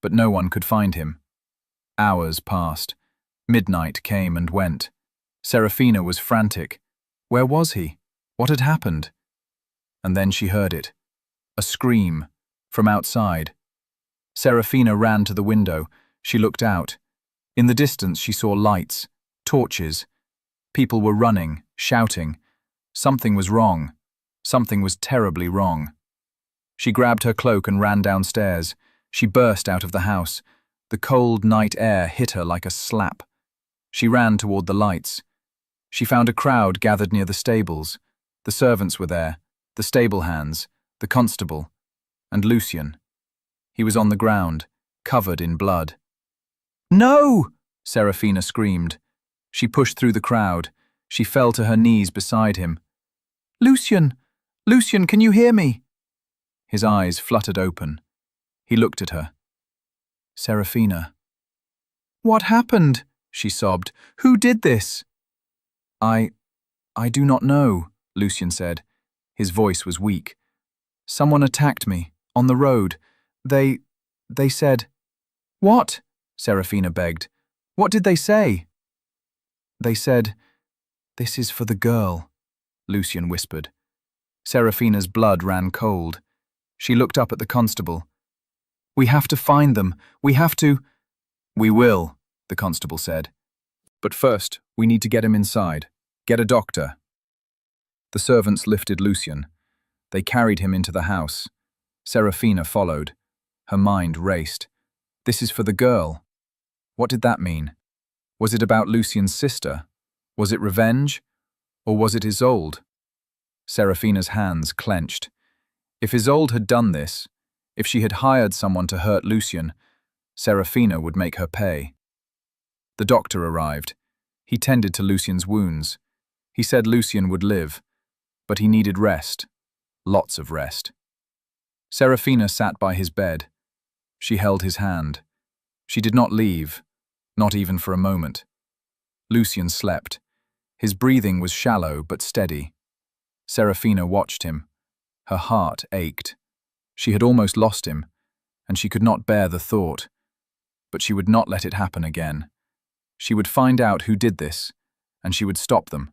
but no one could find him. Hours passed. Midnight came and went. Serafina was frantic. Where was he? What had happened? And then she heard it. A scream. From outside. Serafina ran to the window. She looked out. In the distance she saw lights, torches. People were running, shouting. Something was wrong. Something was terribly wrong. She grabbed her cloak and ran downstairs. She burst out of the house. The cold night air hit her like a slap. She ran toward the lights. She found a crowd gathered near the stables. The servants were there, the stable hands, the constable, and Lucian. He was on the ground, covered in blood. No! Serafina screamed. She pushed through the crowd. She fell to her knees beside him. Lucian! Lucian, can you hear me? His eyes fluttered open. He looked at her. Serafina. What happened? She sobbed. Who did this? I do not know, Lucian said. His voice was weak. Someone attacked me, on the road. They said... What? Serafina begged. What did they say? They said, this is for the girl, Lucian whispered. Serafina's blood ran cold. She looked up at the constable. We have to find them. We have to... We will, the constable said. But first, we need to get him inside. Get a doctor. The servants lifted Lucian. They carried him into the house. Serafina followed. Her mind raced. This is for the girl. What did that mean? Was it about Lucian's sister? Was it revenge? Or was it Isolde? Serafina's hands clenched. If Isolde had done this, if she had hired someone to hurt Lucian, Serafina would make her pay. The doctor arrived. He tended to Lucian's wounds. He said Lucian would live, but he needed rest. Lots of rest. Serafina sat by his bed. She held his hand. She did not leave, not even for a moment. Lucian slept. His breathing was shallow but steady. Serafina watched him. Her heart ached. She had almost lost him, and she could not bear the thought. But she would not let it happen again. She would find out who did this, and she would stop them,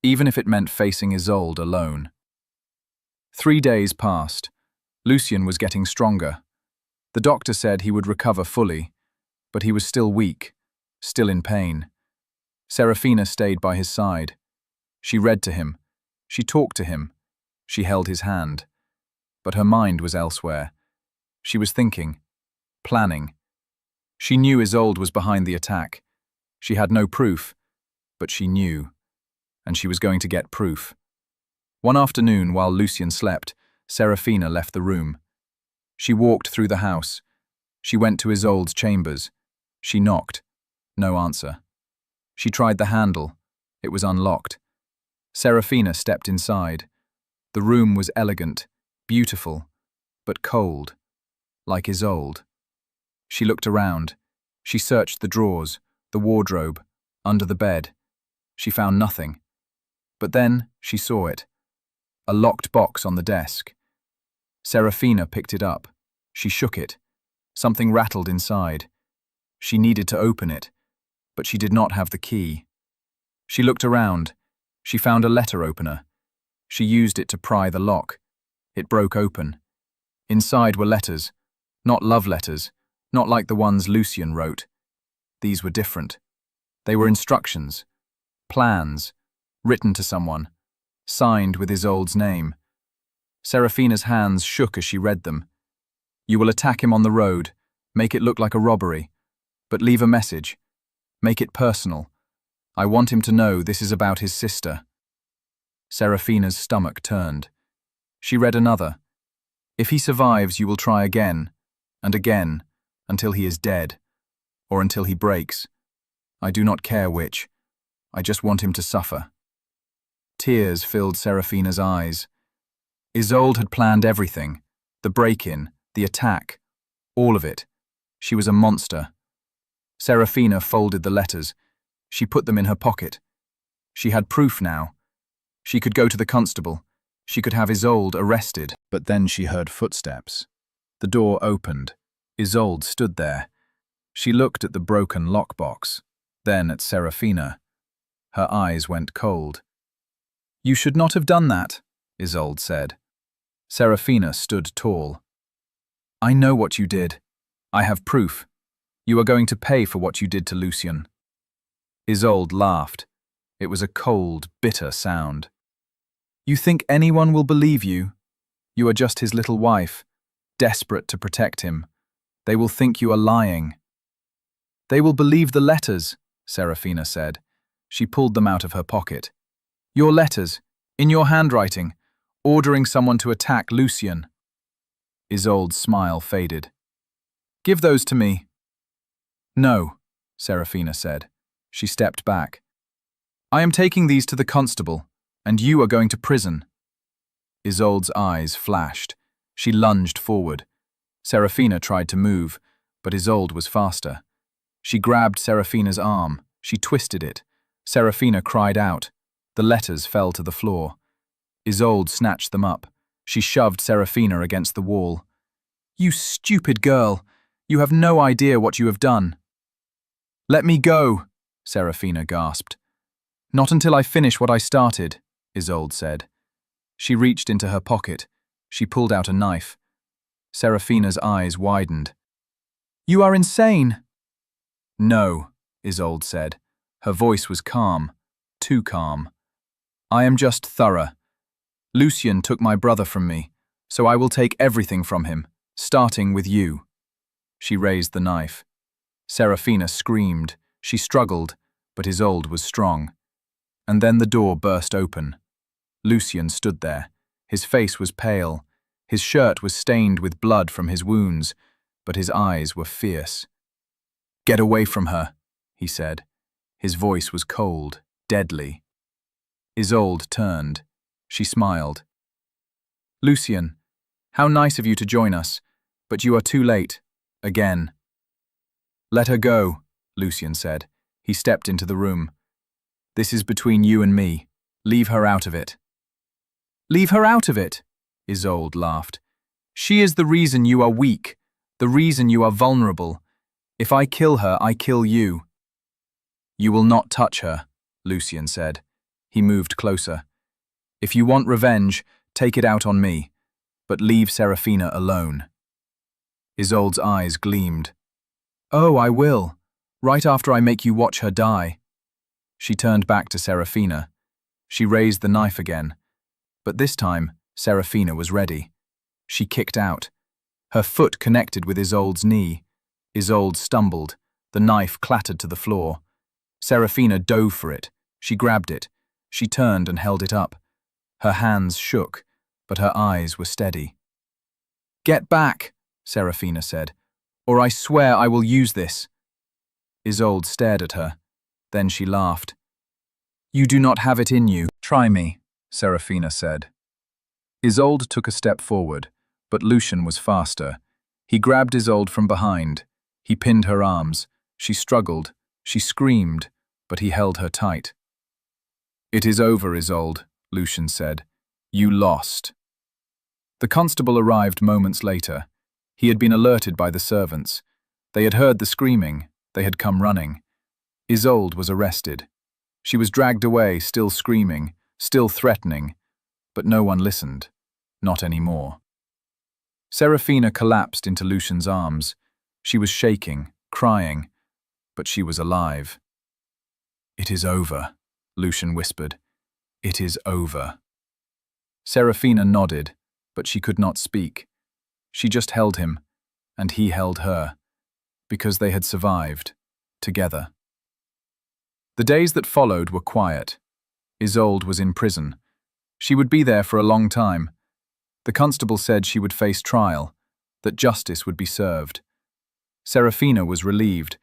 even if it meant facing Isolde alone. 3 days passed. Lucian was getting stronger. The doctor said he would recover fully, but he was still weak, still in pain. Serafina stayed by his side. She read to him. She talked to him. She held his hand. But her mind was elsewhere. She was thinking, planning. She knew Isolde was behind the attack. She had no proof, but she knew. And she was going to get proof. One afternoon, while Lucian slept, Serafina left the room. She walked through the house. She went to Isolde's chambers. She knocked. No answer. She tried the handle. It was unlocked. Serafina stepped inside. The room was elegant, beautiful, but cold, like Isolde. She looked around. She searched the drawers, the wardrobe, under the bed. She found nothing. But then she saw it. A locked box on the desk. Serafina picked it up. She shook it. Something rattled inside. She needed to open it, but she did not have the key. She looked around. She found a letter opener. She used it to pry the lock. It broke open. Inside were letters, not love letters, not like the ones Lucian wrote. These were different. They were instructions, plans, written to someone, signed with Isolde's name. Serafina's hands shook as she read them. You will attack him on the road, make it look like a robbery, but leave a message. Make it personal. I want him to know this is about his sister. Serafina's stomach turned. She read another. If he survives, you will try again, and again, until he is dead, or until he breaks. I do not care which. I just want him to suffer. Tears filled Serafina's eyes. Isolde had planned everything. The break-in, the attack, all of it. She was a monster. Serafina folded the letters. She put them in her pocket. She had proof now. She could go to the constable. She could have Isolde arrested. But then she heard footsteps. The door opened. Isolde stood there. She looked at the broken lockbox, then at Serafina. Her eyes went cold. You should not have done that, Isolde said. Serafina stood tall. I know what you did. I have proof. You are going to pay for what you did to Lucian. Isolde laughed. It was a cold, bitter sound. You think anyone will believe you? You are just his little wife, desperate to protect him. They will think you are lying. They will believe the letters, Serafina said. She pulled them out of her pocket. Your letters, in your handwriting, ordering someone to attack Lucian. Isolde's smile faded. Give those to me. No, Serafina said. She stepped back. I am taking these to the constable, and you are going to prison. Isolde's eyes flashed. She lunged forward. Serafina tried to move, but Isolde was faster. She grabbed Serafina's arm. She twisted it. Serafina cried out. The letters fell to the floor. Isolde snatched them up. She shoved Serafina against the wall. You stupid girl! You have no idea what you have done. Let me go, Serafina gasped. Not until I finish what I started, Isolde said. She reached into her pocket. She pulled out a knife. Serafina's eyes widened. You are insane. No, Isolde said. Her voice was calm, too calm. I am just thorough. Lucien took my brother from me, so I will take everything from him, starting with you. She raised the knife. Serafina screamed. She struggled, but Isolde was strong. And then the door burst open. Lucien stood there. His face was pale. His shirt was stained with blood from his wounds, but his eyes were fierce. "Get away from her," he said. His voice was cold, deadly. Isolde turned. She smiled. "Lucien, how nice of you to join us, but you are too late. Again." "Let her go," Lucien said. He stepped into the room. "This is between you and me. Leave her out of it." "Leave her out of it?" Isolde laughed. "She is the reason you are weak, the reason you are vulnerable. If I kill her, I kill you." "You will not touch her," Lucien said. He moved closer. "If you want revenge, take it out on me, but leave Serafina alone." Isolde's eyes gleamed. "Oh, I will, right after I make you watch her die." She turned back to Serafina. She raised the knife again, but this time Serafina was ready. She kicked out. Her foot connected with Isolde's knee. Isolde stumbled. The knife clattered to the floor. Serafina dove for it. She grabbed it. She turned and held it up. Her hands shook, but her eyes were steady. "Get back," Serafina said, "or I swear I will use this." Isolde stared at her. Then she laughed. "You do not have it in you. Try me," Serafina said. Isolde took a step forward, but Lucien was faster. He grabbed Isolde from behind. He pinned her arms. She struggled. She screamed, but he held her tight. "It is over, Isolde," Lucien said. "You lost." The constable arrived moments later. He had been alerted by the servants. They had heard the screaming. They had come running. Isolde was arrested. She was dragged away, still screaming, still threatening, but no one listened. Not anymore. Serafina collapsed into Lucien's arms. She was shaking, crying, but she was alive. "It is over," Lucien whispered. "It is over." Serafina nodded, but she could not speak. She just held him, and he held her, because they had survived, together. The days that followed were quiet. Isolde was in prison. She would be there for a long time. The constable said she would face trial, that justice would be served. Serafina was relieved,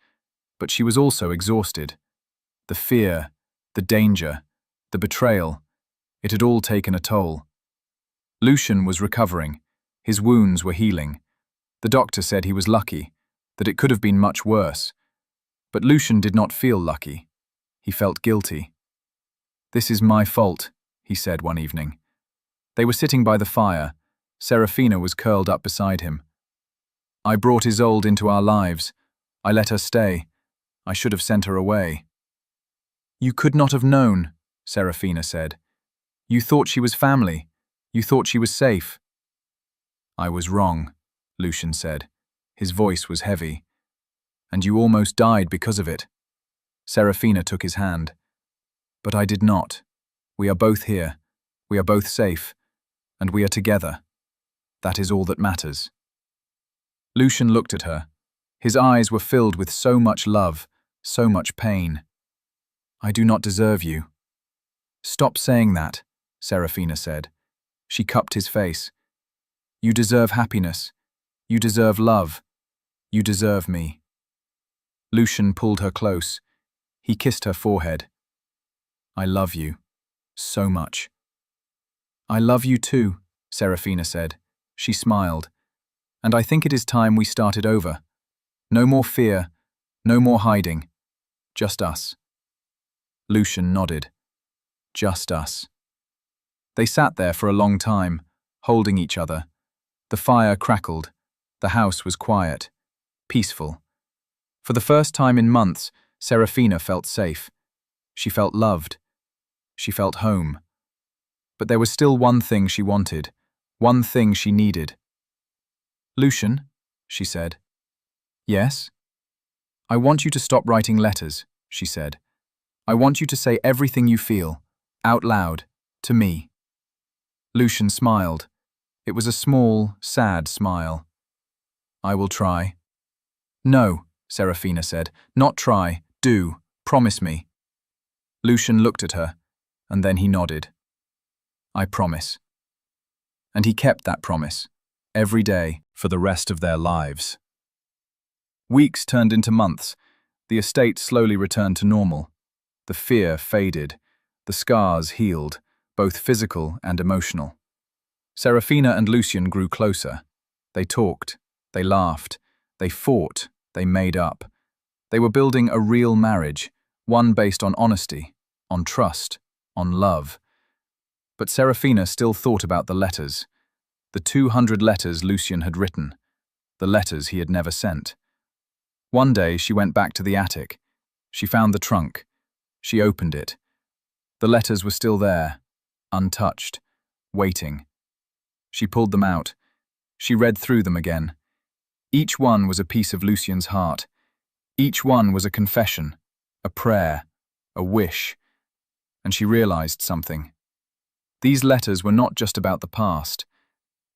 but she was also exhausted. The fear, the danger, the betrayal, it had all taken a toll. Lucien was recovering. His wounds were healing. The doctor said he was lucky, that it could have been much worse. But Lucien did not feel lucky. He felt guilty. "This is my fault," he said one evening. They were sitting by the fire. Serafina was curled up beside him. "I brought Isolde into our lives. I let her stay. I should have sent her away." "You could not have known," Serafina said. "You thought she was family. You thought she was safe." "I was wrong," Lucien said. His voice was heavy. "And you almost died because of it." Serafina took his hand. "But I did not. We are both here. We are both safe. And we are together. That is all that matters." Lucien looked at her. His eyes were filled with so much love, so much pain. "I do not deserve you." "Stop saying that," Serafina said. She cupped his face. "You deserve happiness. You deserve love. You deserve me." Lucien pulled her close. He kissed her forehead. "I love you. So much." "I love you too," Serafina said. She smiled. "And I think it is time we started over. No more fear, no more hiding. Just us." Lucien nodded. Just us. They sat there for a long time, holding each other. The fire crackled. The house was quiet, peaceful. For the first time in months, Serafina felt safe. She felt loved. She felt home. But there was still one thing she wanted, one thing she needed. "Lucien," she said. "Yes?" I want you to stop writing letters, she said. I want you to say everything you feel, out loud, to me. Lucian smiled. It was a small, sad smile. I will try. No, Serafina said. Not try, do, promise me. Lucian looked at her, and then he nodded. I promise. And he kept that promise, every day, for the rest of their lives. Weeks turned into months. The estate slowly returned to normal. The fear faded. The scars healed, both physical and emotional. Serafina and Lucian grew closer. They talked, they laughed, they fought, they made up. They were building a real marriage, one based on honesty, on trust, on love. But Serafina still thought about the letters. The 200 letters Lucian had written. The letters he had never sent. One day she went back to the attic. She found the trunk. She opened it. The letters were still there, untouched, waiting. She pulled them out. She read through them again. Each one was a piece of Lucian's heart. Each one was a confession, a prayer, a wish. And she realized something. These letters were not just about the past.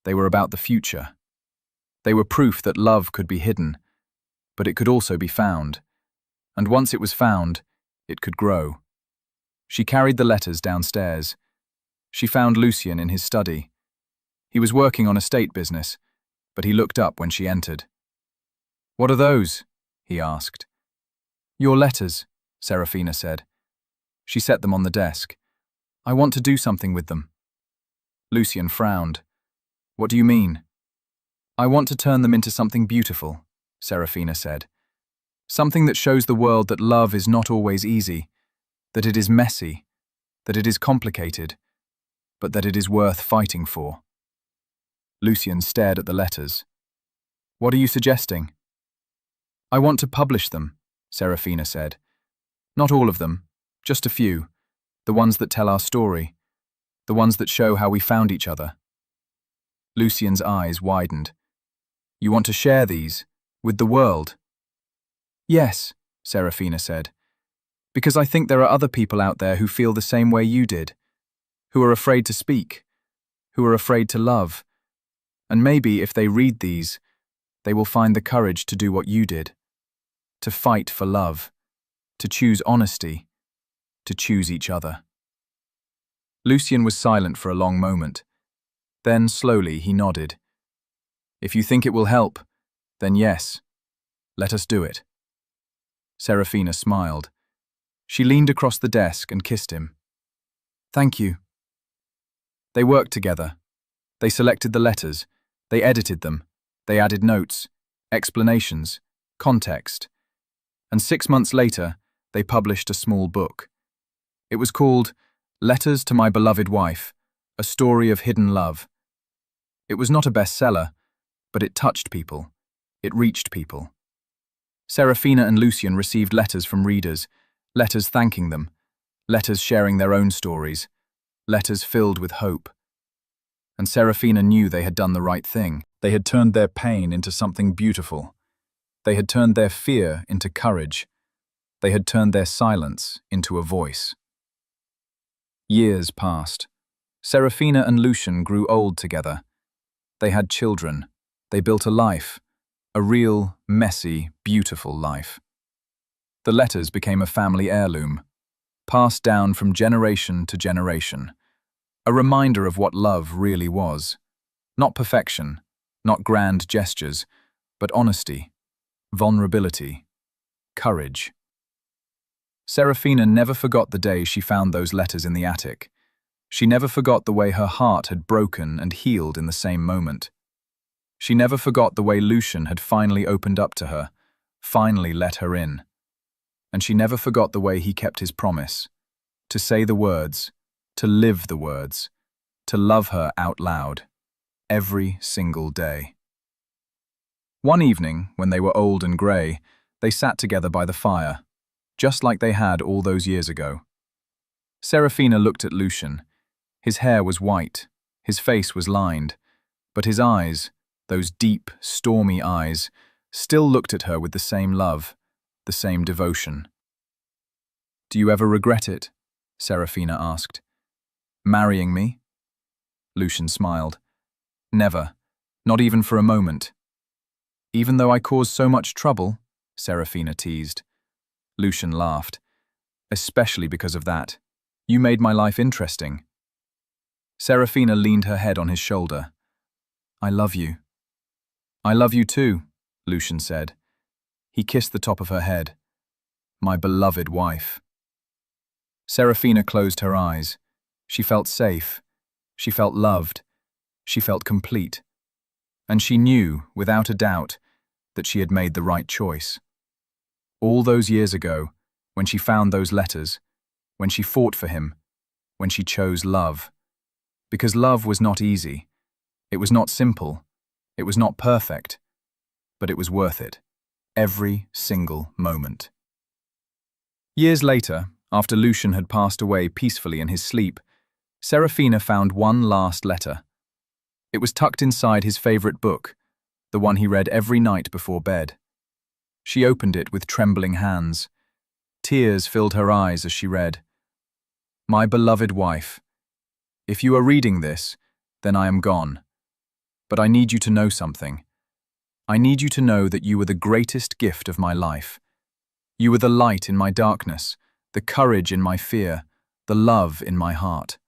They were about the future. They were proof that love could be hidden, but it could also be found. And once it was found, it could grow. She carried the letters downstairs. She found Lucian in his study. He was working on estate business, but he looked up when she entered. "What are those?" he asked. "Your letters," Serafina said. She set them on the desk. "I want to do something with them." Lucian frowned. "What do you mean?" "I want to turn them into something beautiful," Serafina said. "Something that shows the world that love is not always easy, that it is messy, that it is complicated, but that it is worth fighting for." Lucian stared at the letters. "What are you suggesting?" "I want to publish them," Serafina said. "Not all of them, just a few, the ones that tell our story, the ones that show how we found each other." Lucian's eyes widened. "You want to share these with the world?" "Yes," Serafina said, "because I think there are other people out there who feel the same way you did, who are afraid to speak, who are afraid to love. And maybe if they read these, they will find the courage to do what you did, to fight for love, to choose honesty, to choose each other." Lucian was silent for a long moment. Then, slowly, he nodded. "If you think it will help, then yes, let us do it." Serafina smiled. She leaned across the desk and kissed him. "Thank you." They worked together. They selected the letters. They edited them. They added notes, explanations, context. And 6 months later, they published a small book. It was called Letters to My Beloved Wife, A Story of Hidden Love. It was not a bestseller, but it touched people. It reached people. Serafina and Lucian received letters from readers, letters thanking them, letters sharing their own stories, letters filled with hope. And Serafina knew they had done the right thing. They had turned their pain into something beautiful. They had turned their fear into courage. They had turned their silence into a voice. Years passed. Serafina and Lucian grew old together. They had children. They built a life. A real, messy, beautiful life. The letters became a family heirloom, passed down from generation to generation. A reminder of what love really was. Not perfection, not grand gestures, but honesty, vulnerability, courage. Serafina never forgot the day she found those letters in the attic. She never forgot the way her heart had broken and healed in the same moment. She never forgot the way Lucian had finally opened up to her, finally let her in. And she never forgot the way he kept his promise, to say the words, to live the words, to love her out loud, every single day. One evening, when they were old and grey, they sat together by the fire, just like they had all those years ago. Serafina looked at Lucian. His hair was white, his face was lined, but his eyes, those deep, stormy eyes, still looked at her with the same love, the same devotion. "Do you ever regret it?" Serafina asked. "Marrying me?" Lucian smiled. "Never, not even for a moment." "Even though I caused so much trouble?" Serafina teased. Lucian laughed. "Especially because of that. You made my life interesting." Serafina leaned her head on his shoulder. "I love you." "I love you too," Lucian said. He kissed the top of her head. "My beloved wife." Serafina closed her eyes. She felt safe. She felt loved. She felt complete. And she knew, without a doubt, that she had made the right choice. All those years ago, when she found those letters, when she fought for him, when she chose love. Because love was not easy. It was not simple. It was not perfect. But it was worth it. Every single moment. Years later, after Lucian had passed away peacefully in his sleep, Serafina found one last letter. It was tucked inside his favorite book, the one he read every night before bed. She opened it with trembling hands. Tears filled her eyes as she read, "My beloved wife, if you are reading this, then I am gone. But I need you to know something. I need you to know that you were the greatest gift of my life. You were the light in my darkness, the courage in my fear, the love in my heart.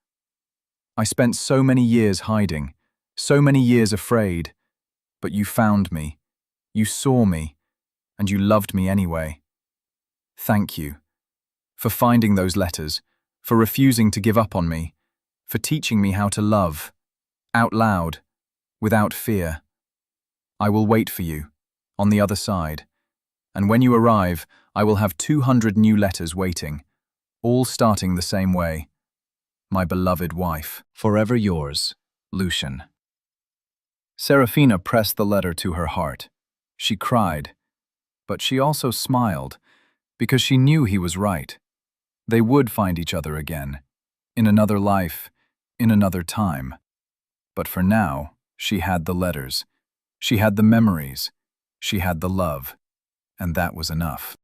I spent so many years hiding, so many years afraid, but you found me, you saw me, and you loved me anyway. Thank you for finding those letters, for refusing to give up on me, for teaching me how to love, out loud, without fear. I will wait for you, on the other side, and when you arrive, I will have 200 new letters waiting, all starting the same way. My beloved wife. Forever yours, Lucian." Serafina pressed the letter to her heart. She cried, but she also smiled, because she knew he was right. They would find each other again, in another life, in another time. But for now, she had the letters, she had the memories, she had the love, and that was enough.